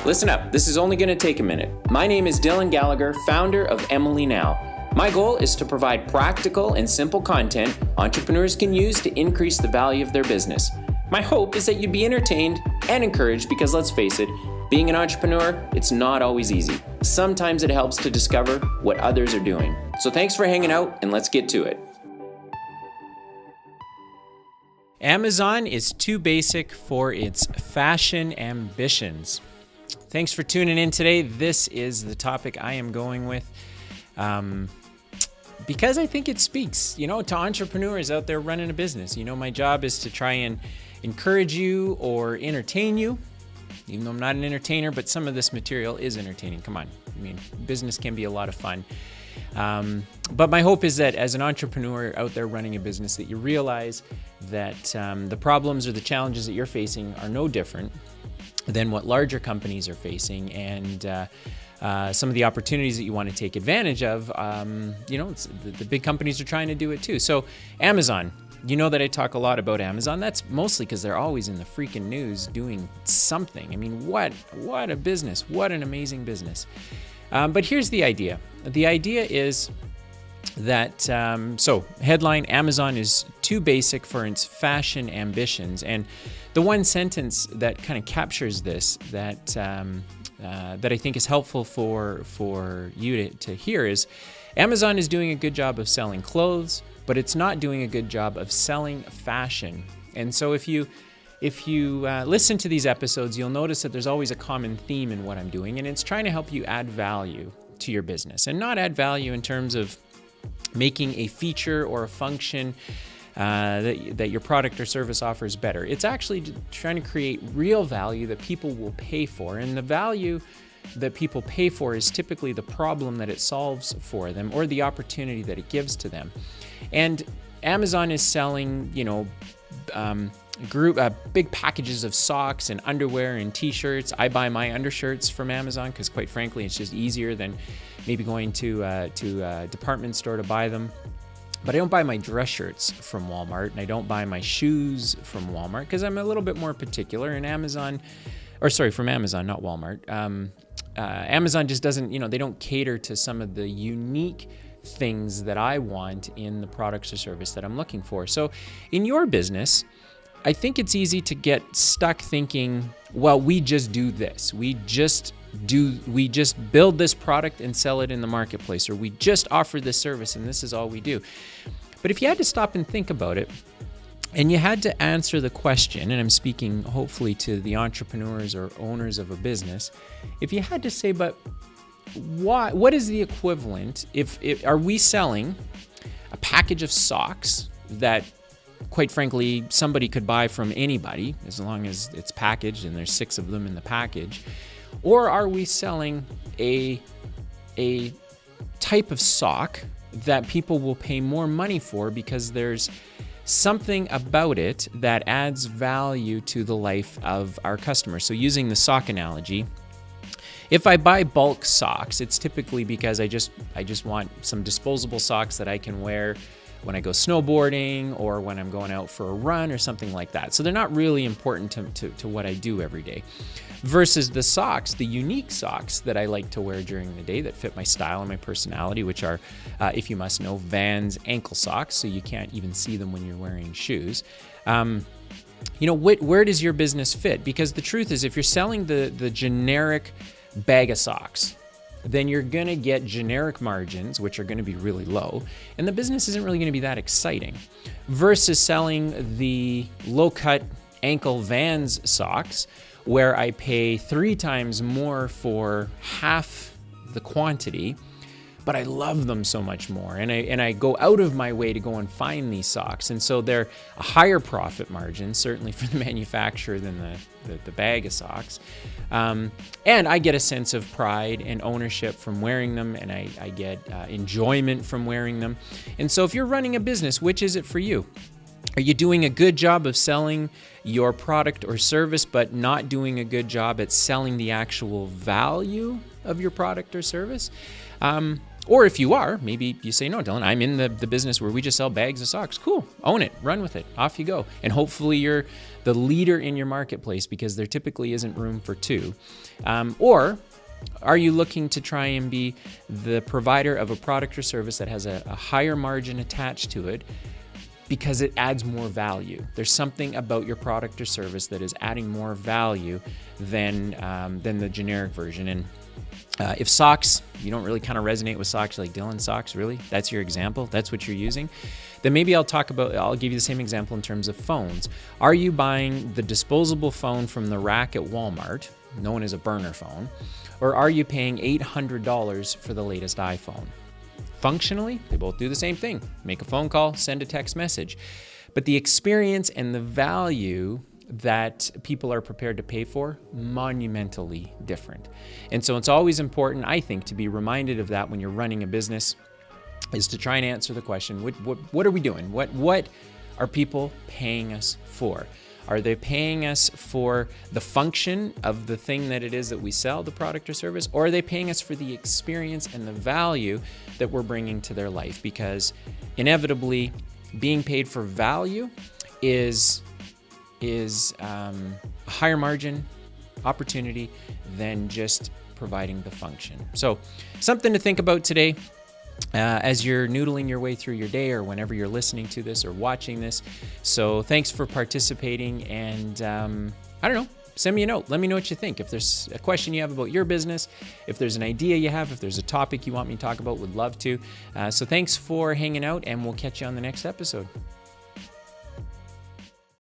Listen up, this is only going to take a minute. My name is Dylan Gallagher, founder of Emily Now. My goal is to provide practical and simple content entrepreneurs can use to increase the value of their business. My hope is that you'd be entertained and encouraged because let's face it, being an entrepreneur, it's not always easy. Sometimes it helps to discover what others are doing. So thanks for hanging out and let's get to it. Amazon is too basic for its fashion ambitions. Thanks for tuning in today. This is the topic I am going with because I think it speaks, to entrepreneurs out there running a business. My job is to try and encourage you or entertain you, even though I'm not an entertainer, but some of this material is entertaining. Come on. Business can be a lot of fun. But my hope is that as an entrepreneur out there running a business, that you realize that the problems or the challenges that you're facing are no different than what larger companies are facing, and some of the opportunities that you want to take advantage of, the big companies are trying to do it too. So Amazon, that I talk a lot about Amazon. That's mostly because they're always in the freaking news doing something. What a business, what an amazing business. But here's the idea. The idea is that, headline, Amazon is too basic for its fashion ambitions. And the one sentence that kind of captures this that I think is helpful for you to hear is, Amazon is doing a good job of selling clothes, but it's not doing a good job of selling fashion. And so if you listen to these episodes, you'll notice that there's always a common theme in what I'm doing, and it's trying to help you add value to your business, and not add value in terms of making a feature or a function that your product or service offers better. It's actually trying to create real value that people will pay for, and the value that people pay for is typically the problem that it solves for them or the opportunity that it gives to them. And Amazon is selling, big packages of socks and underwear and t-shirts. I buy my undershirts from Amazon because, quite frankly, it's just easier than maybe going to a department store to buy them. But I don't buy my dress shirts from Walmart, and I don't buy my shoes from Walmart because I'm a little bit more particular. And from Amazon, not Walmart. Amazon just doesn't, they don't cater to some of the unique things that I want in the products or service that I'm looking for. So in your business, I think it's easy to get stuck thinking, well, we just do this. We just build this product and sell it in the marketplace, or we just offer this service and this is all we do. But if you had to stop and think about it, and you had to answer the question, and I'm speaking hopefully to the entrepreneurs or owners of a business, if you had to say, but what is the equivalent? Are we selling a package of socks that, quite frankly, somebody could buy from anybody as long as it's packaged and there's 6 of them in the package? Or are we selling a type of sock that people will pay more money for because there's something about it that adds value to the life of our customers? So using the sock analogy, if I buy bulk socks, it's typically because I just want some disposable socks that I can wear when I go snowboarding or when I'm going out for a run or something like that. So they're not really important to what I do every day. Versus the socks, the unique socks that I like to wear during the day that fit my style and my personality, which are, if you must know, Vans ankle socks, so you can't even see them when you're wearing shoes. Where does your business fit? Because the truth is, if you're selling the generic bag of socks, then you're going to get generic margins, which are going to be really low, and the business isn't really going to be that exciting. Versus selling the low-cut ankle Vans socks, where I pay 3 times more for half the quantity, but I love them so much more. And I go out of my way to go and find these socks. And so they're a higher profit margin, certainly for the manufacturer than the bag of socks. And I get a sense of pride and ownership from wearing them, and I get enjoyment from wearing them. And so if you're running a business, which is it for you? Are you doing a good job of selling your product or service, but not doing a good job at selling the actual value of your product or service? Or if you are, maybe you say, no, Dylan, I'm in the business where we just sell bags of socks. Cool. Own it. Run with it. Off you go. And hopefully you're the leader in your marketplace, because there typically isn't room for two. Or are you looking to try and be the provider of a product or service that has a higher margin attached to it because it adds more value? There's something about your product or service that is adding more value than the generic version. And if socks, you don't really kind of resonate with socks, like Dylan, socks, really? That's your example? That's what you're using? Then maybe I'll give you the same example in terms of phones. Are you buying the disposable phone from the rack at Walmart, known as a burner phone, or are you paying $800 for the latest iPhone? Functionally, they both do the same thing. Make a phone call, send a text message. But the experience and the value that people are prepared to pay for, monumentally different. And so it's always important, I think, to be reminded of that when you're running a business, is to try and answer the question, what are we doing? What are people paying us for? Are they paying us for the function of the thing that it is that we sell, the product or service? Or are they paying us for the experience and the value that we're bringing to their life? Because inevitably, being paid for value is a higher margin opportunity than just providing the function. So something to think about today as you're noodling your way through your day, or whenever you're listening to this or watching this. So thanks for participating, and I don't know, send me a note. Let me know what you think. If there's a question you have about your business, if there's an idea you have, if there's a topic you want me to talk about, would love to. So thanks for hanging out, and we'll catch you on the next episode.